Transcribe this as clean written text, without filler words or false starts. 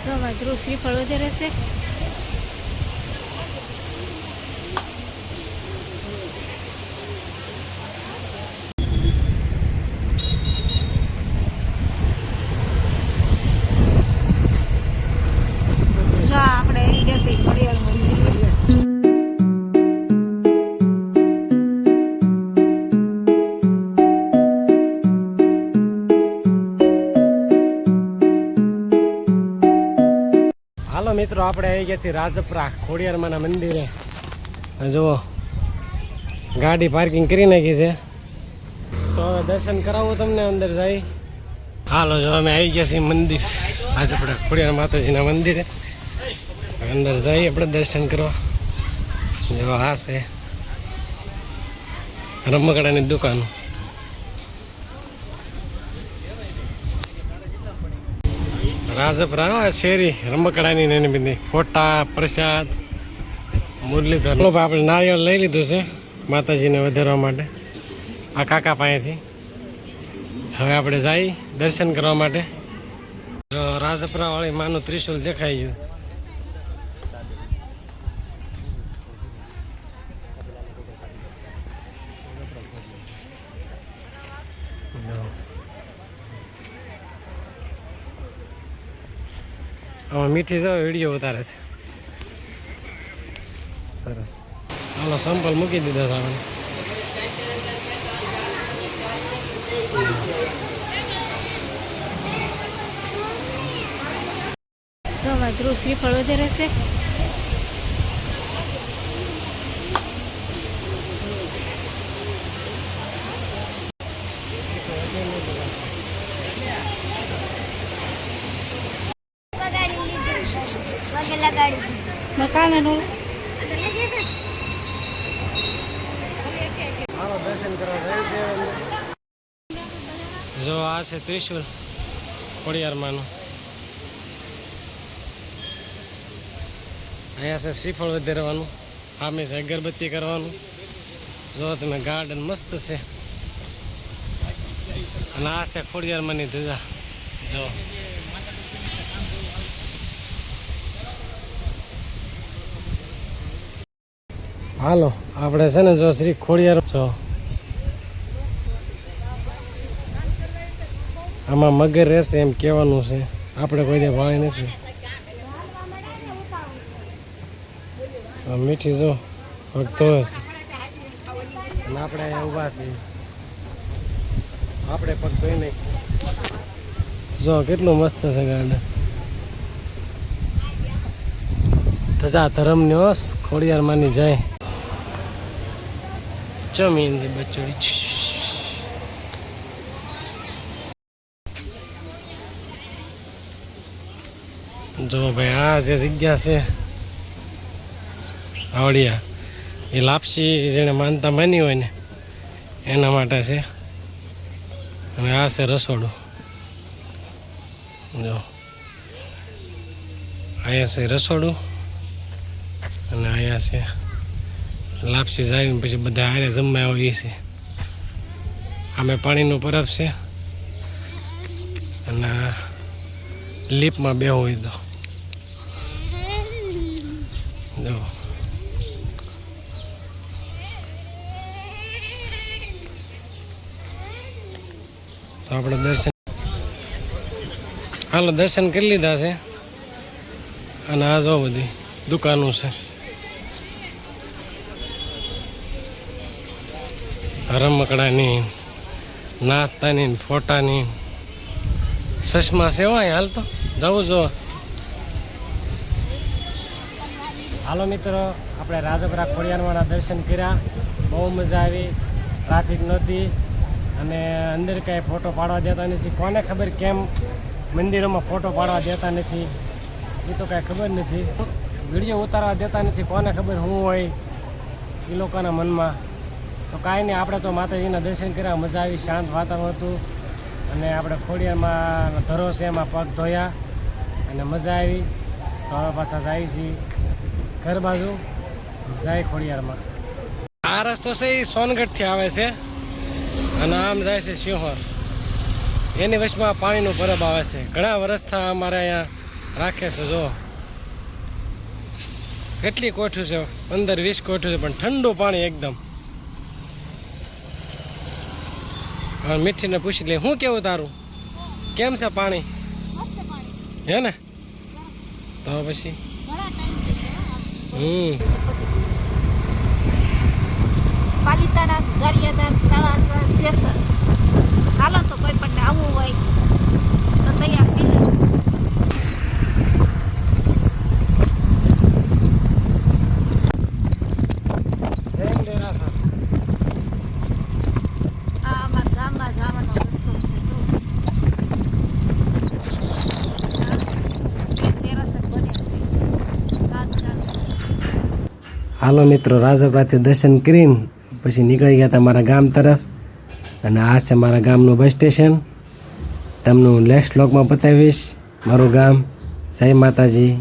જો ધ્રુવ શ્રીફળ વધારે છે. આપણે આવી ગયા છે ખોડિયાર મંદિર. હાલો મિત્રો, આપણે આવી ગયા છીએ રાજપરા ખોડિયારમાંના મંદિરે. જુઓ ગાડી પાર્કિંગ કરી નાખી છે, તો હવે દર્શન કરાવું તમને અંદર જાય. હાલો જો અમે આવી ગયા છીએ મંદિર રાજપરા ખોડિયાર માતાજીના મંદિરે. અંદર જઈએ આપણે દર્શન કરવા. જો આ છે રમકડાની દુકાન. રાજપરા શેરી રમકડાની એની બધી ફોટા પ્રસાદ મુરલીધર. આપણે નારિયેળ લઈ લીધું છે માતાજીને વધારવા માટે આ કાકા પાસેથી. હવે આપણે જઈ દર્શન કરવા માટે. રાજપરા વાળી માનું ત્રિશુલ દેખાઈ ગયું. આમાં મીઠી જો વિડીયો ઉતારે છે. સરસ. હાલો સંપલ મૂકી દીધા હતા. જો ધ્રુવ શ્રીફળ વધારે છે. મકાન દર્શન કરવા જાય છે. જો આ છે ત્રિશુલ ખોડિયારમાંનું. અહીંયા છે શ્રીફળ વધારવાનું, સામે છે અગરબત્તી કરવાનું. જો તમે ગાર્ડન મસ્ત છે. અને આ છે ખોડિયારમાંની ધજા. જો હાલો આપણે છે ને જો શ્રી ખોડિયાર છો. આમાં મગર રહેશે એમ કહેવાનું છે. આપણે કોઈ દે ભાઈ નથી. મીઠી જો ભક્તો હશે અને આપણે અહીંયા ઊભા છીએ. આપણે પગ ધોઈ નહીં. જો કેટલું મસ્ત છે ગાર્ડન. ધજા ધરમની હોશ ખોડિયારમાંની જાય. જમીનથી બચડી. જો ભાઈ આ જે જગ્યા છે આવડિયા, એ લાપસી જેને માનતા માની હોય ને એના માટે છે. અને આ છે રસોડું. જો અહીંયા છે રસોડું અને અહીંયા છે લાપસી જાય પછી બધા હારે જમવા હોય છે. આમે પાણીનું પરબ છે અને લીપમાં બે હોય તો જો તો આપણે દર્શન હાલો દર્શન કરી લીધા છે. અને આ જો બધી દુકાનો છે. રમકડાની, નાસ્તાની, ફોટાની, ચશ્મા સેવાય. હાલ તો જવું જો. હાલો મિત્રો, આપણે રાજપરા ખોડિયારમાંના દર્શન કર્યા. બહુ મજા આવી. ટ્રાફિક નહોતી અને અંદર કાંઈ ફોટો પાડવા દેતા નથી. કોને ખબર કેમ મંદિરોમાં ફોટો પાડવા દેતા નથી એ તો કાંઈ ખબર નથી. વિડીયો ઉતારવા દેતા નથી. કોને ખબર શું હોય એ લોકોના મનમાં. તો કાંઈ નહીં, આપણે તો માતાજીના દર્શન કર્યા. મજા આવી. શાંત વાતાવરણ હતું અને આપણે ખોડિયારમાં ધરો છે એમાં પગ ધોયા અને મજા આવી. તો હવે પાછા જાય છીએ ઘર બાજુ. જાય ખોડિયારમાં. આ રસ્તો છે એ સોનગઢથી આવે છે અને આમ જાય છે શિહોર. એની વચમાં પાણીનું પરબ આવે છે. ઘણા વર્ષથી અમારે અહીંયા રાખે છે જો કેટલી કોઠું છે 15-20 કોઠું છે પણ ઠંડુ પાણી એકદમ. હવે મીઠીને પૂછી લે શું કેવું તારું કેમ છે પાણી હે ને તો પછી પાલિતાણા ગારિયાદાર તળાજા જેસર હાલો તો કોઈ પણ આવવું હોય તો તૈયાર થઈ જશે. આ અમારા ગામમાં જવાનો રસ્તો છે તો દેરાસર બને છે. હાલો મિત્રો રાજપરાથી દર્શન કરીને પછી નીકળી ગયા હતા મારા ગામ તરફ અને આ છે મારા ગામનું બસ સ્ટેશન. તમને હું નેક્સ્ટ વ્લોગમાં બતાવીશ મારું ગામ. જય માતાજી.